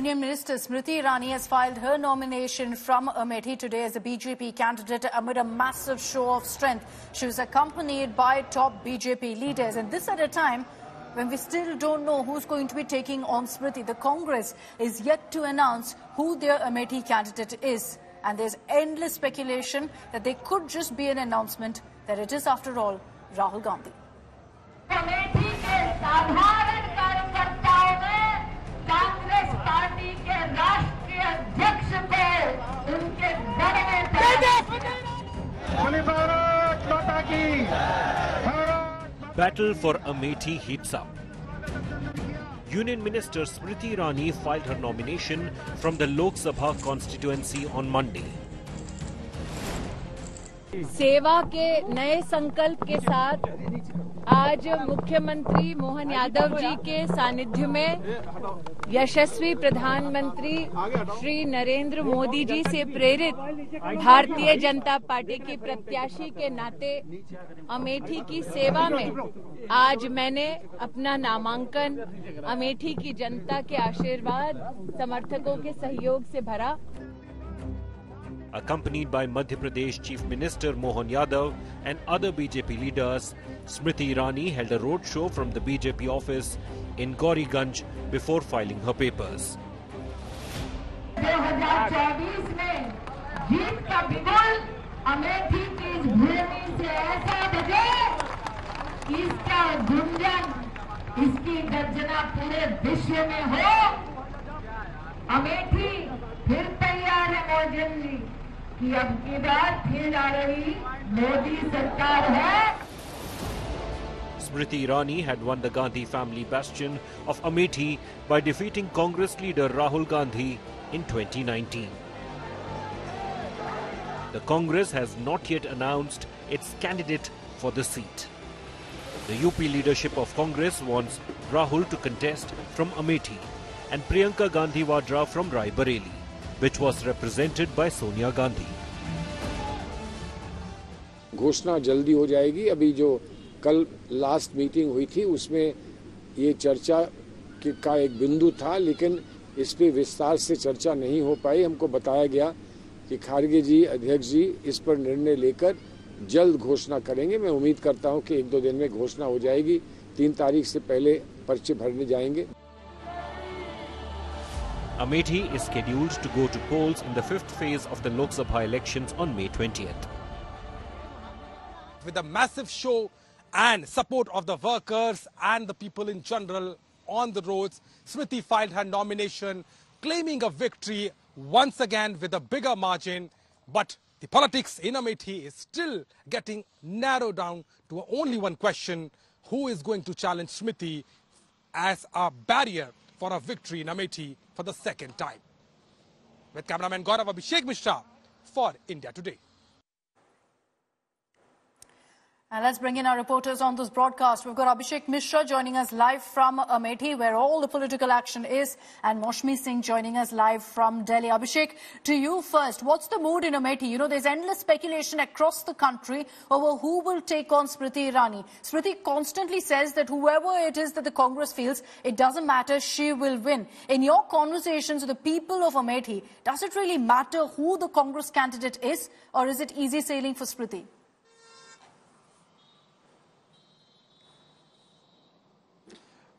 Union Minister Smriti Irani has filed her nomination from Amethi today as a BJP candidate amid a massive show of strength. She was accompanied by top BJP leaders, and this at a time when we still don't know who's going to be taking on Smriti. The Congress is yet to announce who their Amethi candidate is, and there's endless speculation that there could just be an announcement that it is, after all, Rahul Gandhi. Battle for Amethi heats up. Union Minister Smriti Irani filed her nomination from the Lok Sabha constituency on Monday. सेवा के नए संकल्प के साथ आज मुख्यमंत्री मोहन यादव जी के सानिध्य में यशस्वी प्रधानमंत्री श्री नरेंद्र मोदी जी से प्रेरित भारतीय जनता पार्टी की प्रत्याशी के नाते अमेठी की सेवा में आज मैंने अपना नामांकन अमेठी की जनता के आशीर्वाद, समर्थकों के सहयोग से भरा। Accompanied by Madhya Pradesh Chief Minister Mohan Yadav and other BJP leaders, Smriti Irani held a roadshow from the BJP office in Gauriganj before filing her papers. 2024 में जीत का बिगुल अमेठी की भूमि से ऐसा बजे कि इसका गुंजन, इसकी गर्जना पूरे विश्व में हो। अमेठी फिर तैयार है मोदी जी कि अब की बात फिर आ रही मोदी सरकार है। Smriti Irani had won the Gandhi family bastion of Amethi by defeating Congress leader Rahul Gandhi in 2019. The Congress has not yet announced its candidate for the seat. The UP leadership of Congress wants Rahul to contest from Amethi and Priyanka Gandhi Vadra from Rai Bareli, which was represented by Sonia Gandhi. घोषणा जल्दी हो जाएगी। अभी जो कल last meeting हुई थी उसमें ये चर्चा का एक बिंदु था, लेकिन इस पे विस्तार से चर्चा नहीं हो पाई। हमको बताया गया कि खारगे जी, अध्यक्ष जी इस पर निर्णय लेकर जल्द घोषणा करेंगे। मैं उम्मीद करता हूं कि 1-2 दिन में घोषणा हो जाएगी। 3 तारीख से पहले पर्चे भरने जाएंगे। Amethi is scheduled to go to polls in the 5th phase of the Lok Sabha elections on May 20th. With a massive show and support of the workers and the people in general on the roads, Smriti filed her nomination, claiming a victory once again with a bigger margin. But the politics in Amethi is still getting narrowed down to only one question: who is going to challenge Smriti as a barrier for a victory in Amethi for the second time? With cameraman Gaurav, Abhishek Mishra for India Today. And let's bring in our reporters on this broadcast. We've got Abhishek Mishra joining us live from Amethi, where all the political action is, and Moshmi Singh joining us live from Delhi. Abhishek, to you first, what's the mood in Amethi? You know, there's endless speculation across the country over who will take on Smriti Irani. Smriti constantly says that whoever it is that the Congress feels, it doesn't matter, she will win. In your conversations with the people of Amethi, does it really matter who the Congress candidate is, or is it easy sailing for Smriti?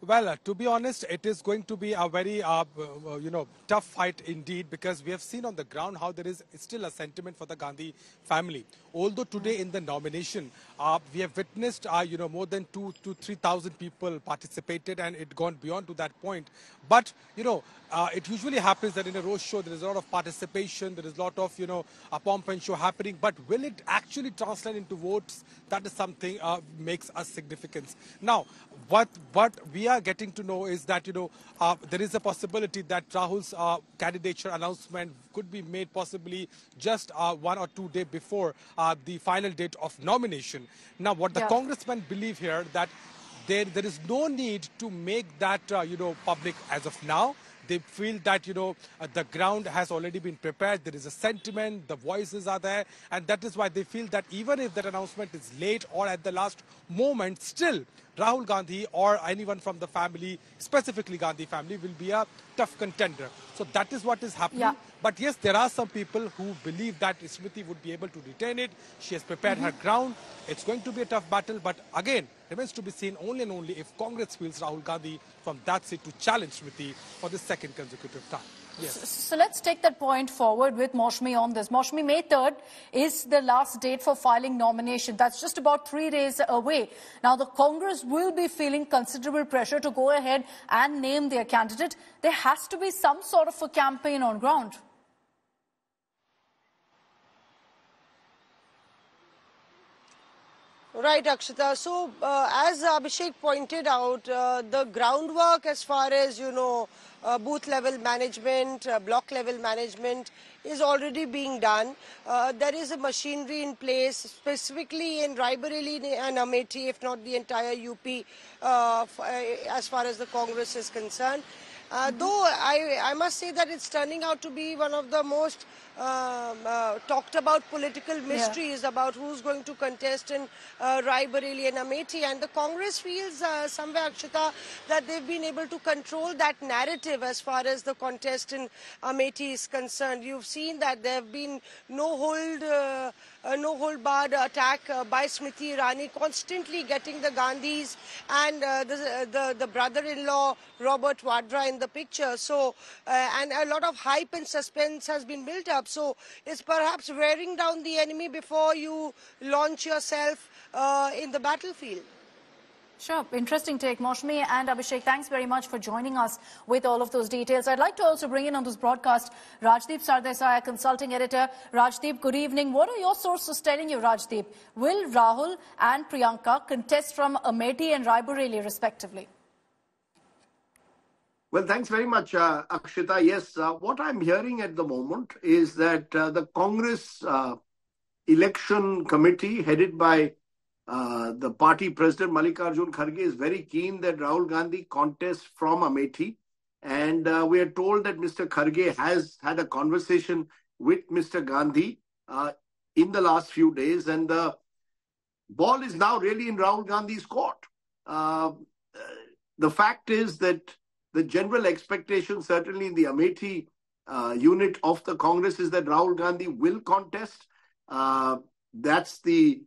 Well, to be honest, it is going to be a very, tough fight indeed, because we have seen on the ground how there is still a sentiment for the Gandhi family. Although today in the nomination, we have witnessed, more than 2,000 to 3,000 people participated, and it gone beyond to that point. But, it usually happens that in a road show, there is a lot of participation, there is a lot of, a pomp and show happening. But will it actually translate into votes? That is something makes a significance. Now, what we are getting to know is that, there is a possibility that Rahul's candidature announcement could be made possibly just 1 or 2 days before the final date of nomination. Now, what the congressmen believe here, that there is no need to make that, public as of now. They feel that, the ground has already been prepared. There is a sentiment, the voices are there. And that is why they feel that even if that announcement is late or at the last moment, still Rahul Gandhi or anyone from the family, specifically Gandhi family, will be a tough contender. So that is what is happening. Yeah. But yes, there are some people who believe that Smriti would be able to retain it. She has prepared her ground. It's going to be a tough battle. But again, remains to be seen only and only if Congress feels Rahul Gandhi from that seat to challenge Smriti for the second consecutive time. Yes. So let's take that point forward with Maushmi on this. Maushmi, May 3rd is the last date for filing nomination. That's just about 3 days away. Now, the Congress will be feeling considerable pressure to go ahead and name their candidate. There has to be some sort of a campaign on ground. Right, Akshita. So, as Abhishek pointed out, the groundwork as far as, booth level management, block level management is already being done. There is a machinery in place, specifically in Raebareli and Amethi, if not the entire UP, as far as the Congress is concerned. Though I must say that it's turning out to be one of the most talked about political mysteries about who's going to contest in Raebareli and Amethi. And the Congress feels somewhere, Akshita, that they've been able to control that narrative as far as the contest in Amethi is concerned. You've seen that there have been no hold barred attack by Smriti Irani, constantly getting the Gandhis and the brother-in-law Robert Vadra in the picture. So, and a lot of hype and suspense has been built up. So, it's perhaps wearing down the enemy before you launch yourself in the battlefield. Sure. Interesting take, Maushmi and Abhishek. Thanks very much for joining us with all of those details. I'd like to also bring in on this broadcast Rajdeep Sardesai, consulting editor. Rajdeep, good evening. What are your sources telling you, Rajdeep? Will Rahul and Priyanka contest from Amethi and Raebareli, respectively? Well, thanks very much, Akshita. Yes, what I'm hearing at the moment is that the Congress election committee headed by the party president Mallikarjun Kharge is very keen that Rahul Gandhi contest from Amethi. And we are told that Mr. Kharge has had a conversation with Mr. Gandhi in the last few days. And the ball is now really in Rahul Gandhi's court. The fact is that the general expectation, certainly in the Amethi unit of the Congress, is that Rahul Gandhi will contest. That's the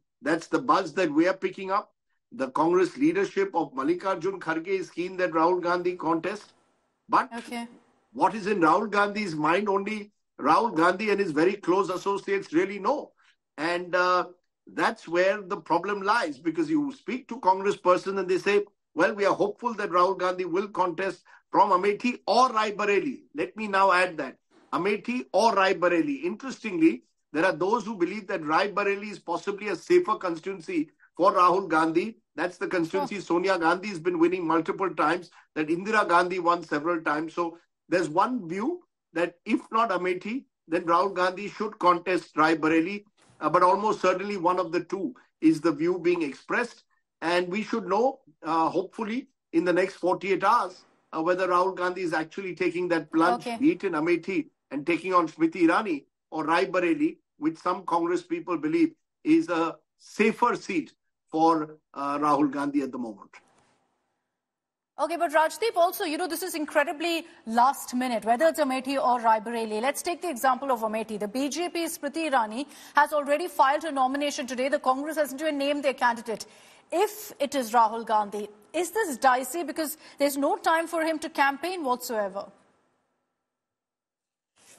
buzz that we are picking up. The Congress leadership of Mallikarjun Kharge is keen that Rahul Gandhi contest. But what is in Rahul Gandhi's mind, only Rahul Gandhi and his very close associates really know. And that's where the problem lies, because you speak to Congress person and they say, well, we are hopeful that Rahul Gandhi will contest from Amethi or Raebareli. Let me now add that. Amethi or Raebareli. Interestingly, there are those who believe that Raebareli is possibly a safer constituency for Rahul Gandhi. That's the constituency Sonia Gandhi has been winning multiple times, that Indira Gandhi won several times. So there's one view that if not Amethi, then Rahul Gandhi should contest Raebareli. But almost certainly one of the two is the view being expressed. And we should know, hopefully, in the next 48 hours, whether Rahul Gandhi is actually taking that plunge, be it in Amethi and taking on Smriti Irani, or Raebareli, which some Congress people believe is a safer seat for Rahul Gandhi at the moment. Okay, but Rajdeep, also, this is incredibly last minute, whether it's Amethi or Raebareli. Let's take the example of Amethi. The BJP's Smriti Irani has already filed a nomination today. The Congress hasn't even named their candidate. If it is Rahul Gandhi, is this dicey because there's no time for him to campaign whatsoever?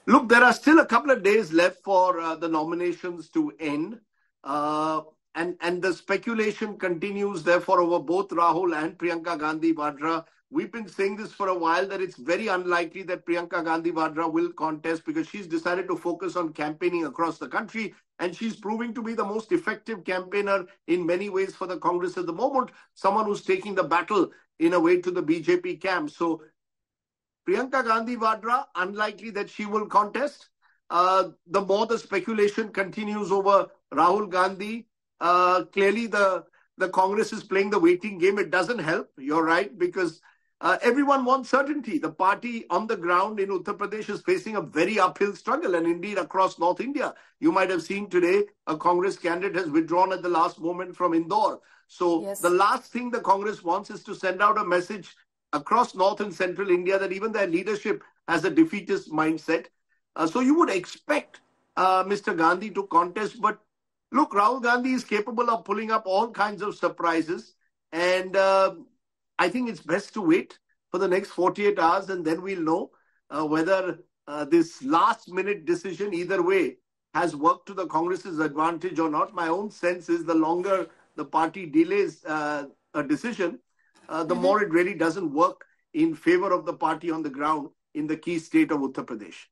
Look, there are still a couple of days left for the nominations to end. And the speculation continues, therefore, over both Rahul and Priyanka Gandhi Vadra. We've been saying this for a while, that it's very unlikely that Priyanka Gandhi Vadra will contest because she's decided to focus on campaigning across the country. And she's proving to be the most effective campaigner in many ways for the Congress at the moment. Someone who's taking the battle in a way to the BJP camp. So Priyanka Gandhi Vadra, unlikely that she will contest. The more the speculation continues over Rahul Gandhi, clearly the Congress is playing the waiting game. It doesn't help. You're right, because everyone wants certainty. The party on the ground in Uttar Pradesh is facing a very uphill struggle, and indeed across North India. You might have seen today a Congress candidate has withdrawn at the last moment from Indore. So yes, the last thing the Congress wants is to send out a message across North and Central India that even their leadership has a defeatist mindset. So you would expect Mr. Gandhi to contest, but look, Rahul Gandhi is capable of pulling up all kinds of surprises, and I think it's best to wait for the next 48 hours, and then we'll know whether this last-minute decision, either way, has worked to the Congress's advantage or not. My own sense is the longer the party delays a decision, the more it really doesn't work in favor of the party on the ground in the key state of Uttar Pradesh.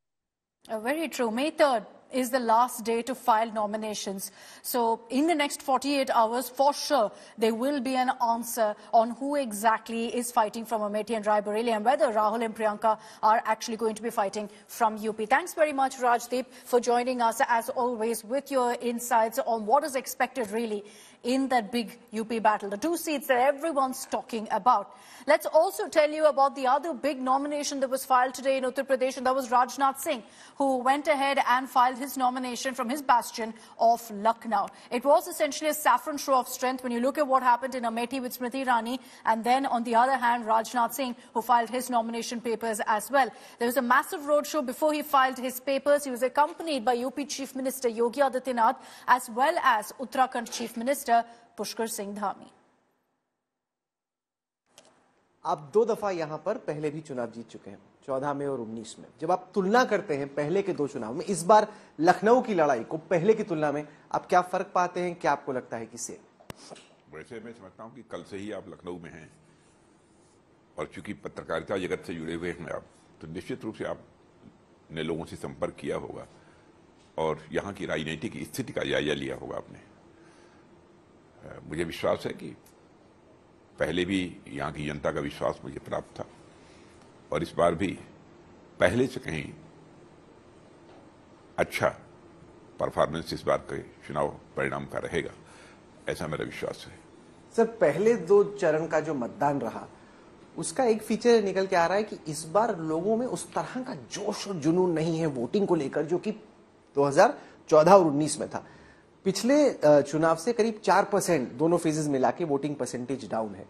Very true. May 3rd is the last day to file nominations. So in the next 48 hours, for sure, there will be an answer on who exactly is fighting from Amethi and Raebareli and whether Rahul and Priyanka are actually going to be fighting from UP. Thanks very much, Rajdeep, for joining us, as always, with your insights on what is expected really in that big UP battle, the 2 seats that everyone's talking about. Let's also tell you about the other big nomination that was filed today in Uttar Pradesh, and that was Rajnath Singh, who went ahead and filed his nomination from his bastion of Lucknow. It was essentially a saffron show of strength when you look at what happened in Amethi with Smriti Irani, and then on the other hand, Rajnath Singh, who filed his nomination papers as well. There was a massive roadshow before he filed his papers. He was accompanied by UP Chief Minister Yogi Adityanath as well as Uttarakhand Chief Minister Pushkar Singh Dhami. आप 2 दफा यहां पर पहले भी चुनाव जीत चुके हैं, 14 में और 19 में। जब आप तुलना करते हैं पहले के 2 चुनाव में, इस बार लखनऊ की लड़ाई को पहले की तुलना में आप क्या फर्क पाते हैं? क्या आपको लगता है किससे? वैसे मैं समझता हूं कि कल से ही आप लखनऊ में हैं और चूंकि पत्रकारिता जगत से जुड़े हुए हैं आप, तो निश्चित रूप से आपने लोगों से संपर्क किया होगा और यहाँ की राजनीतिक स्थिति का जायजा लिया होगा आपने। मुझे विश्वास है कि पहले भी यहाँ की जनता का विश्वास मुझे प्राप्त था और इस बार भी पहले से कहीं अच्छा परफॉर्मेंस इस बार के चुनाव परिणाम का रहेगा, ऐसा मेरा विश्वास है। सर, पहले 2 चरण का जो मतदान रहा उसका एक फीचर निकल के आ रहा है कि इस बार लोगों में उस तरह का जोश और जुनून नहीं है वोटिंग को लेकर जो कि 2014 और 19 में था। पिछले चुनाव से करीब 4% दोनों फेजेस मिला के वोटिंग परसेंटेज डाउन है।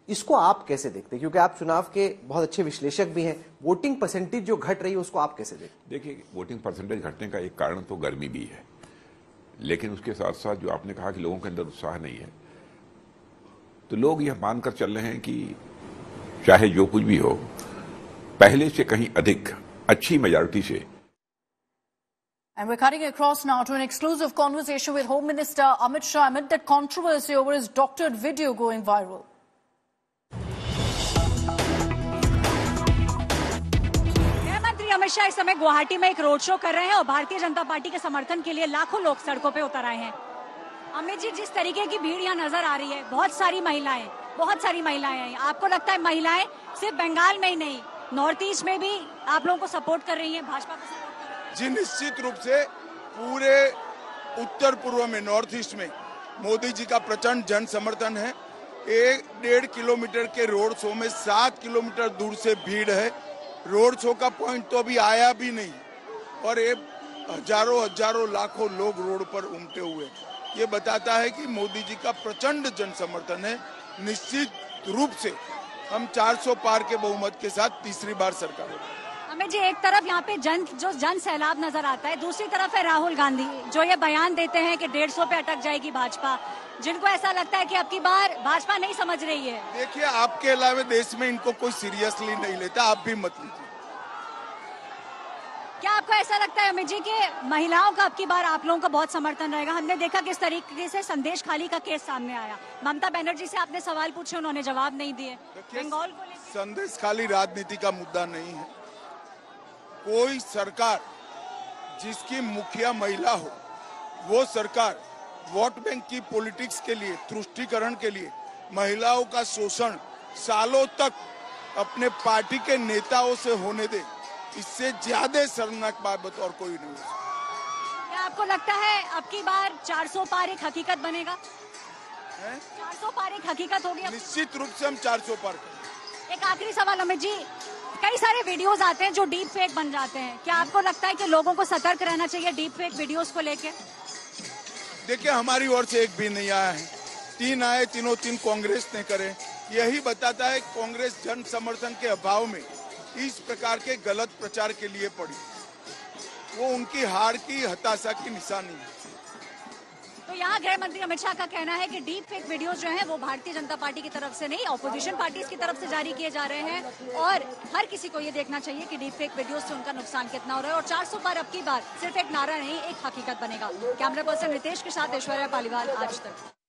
इसको आप कैसे देखते हैं? क्योंकि आप चुनाव के बहुत अच्छे विश्लेषक भी हैं, वोटिंग परसेंटेज जो घट रही है उसको आप कैसे देखते हैं? देखिए, वोटिंग परसेंटेज घटने का एक कारण तो गर्मी भी है, लेकिन उसके साथ साथ जो आपने कहा कि लोगों के अंदर उत्साह नहीं है, तो लोग यह मानकर चल रहे हैं कि चाहे जो कुछ भी हो, पहले से कहीं अधिक अच्छी मेजॉरिटी से। And we're cutting across now to an exclusive conversation with Home Minister Amit Shah amid that controversy over his doctored video going viral. गृहमंत्री अमित शाह इस समय गुवाहाटी में एक रोड शो कर रहे हैं और भारतीय जनता पार्टी के समर्थन के लिए लाखों लोग सड़कों पे उतर आए हैं। अमित जी, जिस तरीके की भीड़ यहाँ नजर आ रही है, बहुत सारी महिलाएं हैं। आपको लगता है महिलाएं सिर्फ बंगाल में ही नहीं, नॉर्थ ईस्ट में भी आप लोगों को सपोर्ट कर रही हैं, भाजपा को? जी, निश्चित रूप से पूरे उत्तर पूर्व में, नॉर्थ ईस्ट में मोदी जी का प्रचंड जन समर्थन है। 1.5 किलोमीटर के रोड शो में 7 किलोमीटर दूर से भीड़ है। रोड शो का पॉइंट तो अभी आया भी नहीं और ये हजारों लाखों लोग रोड पर उमटे हुए। ये बताता है कि मोदी जी का प्रचंड जन समर्थन है। निश्चित रूप से हम 400 पार के बहुमत के साथ तीसरी बार सरकार होगी। अमित जी, एक तरफ यहाँ पे जन सैलाब नजर आता है, दूसरी तरफ है राहुल गांधी जो ये बयान देते हैं कि 150 पे अटक जाएगी भाजपा, जिनको ऐसा लगता है कि अब की बार भाजपा नहीं समझ रही है। देखिए, आपके अलावा देश में इनको कोई सीरियसली नहीं लेता, आप भी मत लीजिए। क्या आपको ऐसा लगता है अमित जी कि महिलाओं का अब की बार आप लोगों का बहुत समर्थन रहेगा? हमने देखा किस तरीके से संदेश खाली का केस सामने आया, ममता बनर्जी से आपने सवाल पूछे, उन्होंने जवाब नहीं दिए। बंगाल को संदेश खाली राजनीति का मुद्दा नहीं है। कोई सरकार जिसकी मुखिया महिला हो, वो सरकार वोट बैंक की पॉलिटिक्स के लिए, तुष्टीकरण के लिए महिलाओं का शोषण सालों तक अपने पार्टी के नेताओं से होने दे, इससे ज्यादा शर्मनाक बात और कोई नहीं हो। क्या आपको लगता है अब की बार 400 पार एक हकीकत बनेगा? 400 पार एक हकीकत होगी? निश्चित रूप से हम 400 पार करेंगे। एक आखिरी सवाल अमित जी, कई सारे वीडियोस आते हैं जो डीप फेक बन जाते हैं, क्या आपको लगता है कि लोगों को सतर्क रहना चाहिए डीप फेक वीडियोस को लेके? देखिए, हमारी ओर से एक भी नहीं आया है, 3 आए, तीनों कांग्रेस ने करे। यही बताता है कांग्रेस जन समर्थन के अभाव में इस प्रकार के गलत प्रचार के लिए पड़ी। वो उनकी हार की, हताशा की निशानी है। तो यहाँ गृह मंत्री अमित शाह का कहना है कि डीप फेक वीडियोस जो हैं वो भारतीय जनता पार्टी की तरफ से नहीं, ऑपोजिशन पार्टीज की तरफ से जारी किए जा रहे हैं और हर किसी को ये देखना चाहिए कि डीप फेक वीडियोस से उनका नुकसान कितना हो रहा है और 400 पार अब की बार सिर्फ एक नारा नहीं, एक हकीकत बनेगा। कैमरा पर्सन रितेश के साथ ऐश्वर्या पालीवाल, आज तक।